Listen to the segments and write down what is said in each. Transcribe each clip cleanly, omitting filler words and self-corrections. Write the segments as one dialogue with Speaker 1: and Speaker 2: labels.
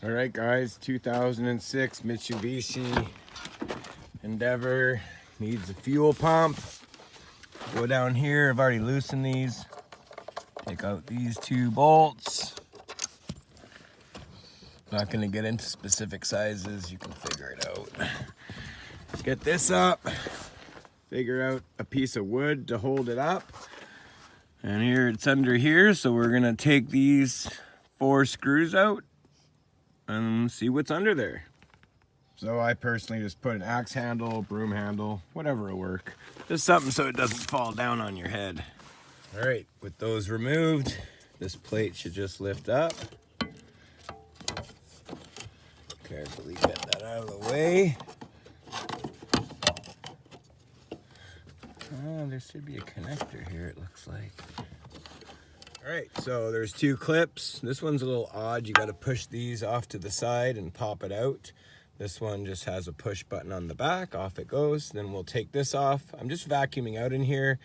Speaker 1: All right, guys, 2006 Mitsubishi Endeavor needs a fuel pump. Go down here, I've already loosened these. Take out these two bolts. Not gonna get into specific sizes, you can figure it out. Let's get this up, figure out a piece of wood to hold it up. And here it's under here, so we're gonna take these 4 screws out and see what's under there. So I personally just put an axe handle, broom handle, whatever will work. Just something so it doesn't fall down on your head. All right, with those removed, this plate should just lift up. Carefully get that out of the way. Oh, there should be a connector here, it looks like. All right, so there's 2 clips. This one's a little odd. You got to push these off to the side and pop it out. This one just has a push button on the back. Off it goes. Then we'll take this off. I'm just vacuuming out in here.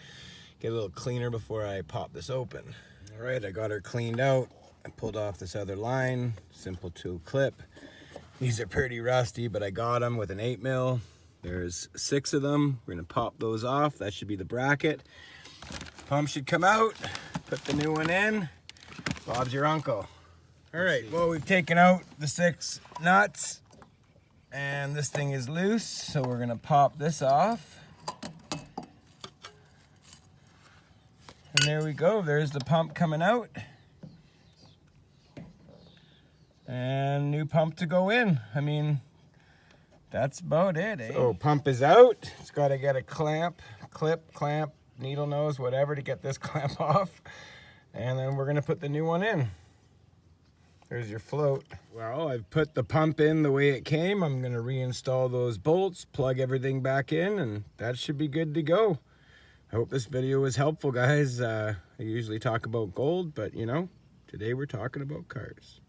Speaker 1: Get a little cleaner before I pop this open. All right, I got her cleaned out. I pulled off this other line. Simple 2 clip. These are pretty rusty, but I got them with an 8mm. There's 6 of them. We're gonna pop those off. That should be the bracket. Pump should come out. Put the new one in. Bob's your uncle. All right, well, we've taken out the 6 nuts and this thing is loose, so we're gonna pop this off. And there we go, there's the pump coming out. And new pump to go in. I mean, that's about it, eh? So pump is out. It's gotta get a clamp, clip, clamp, needle nose, whatever to get this clamp off. And then we're gonna put the new one in. There's your float. Well, I've put the pump in the way it came. I'm gonna reinstall those bolts, plug everything back in, and that should be good to go. I hope this video was helpful, guys. I usually talk about gold, but you know, today we're talking about cars.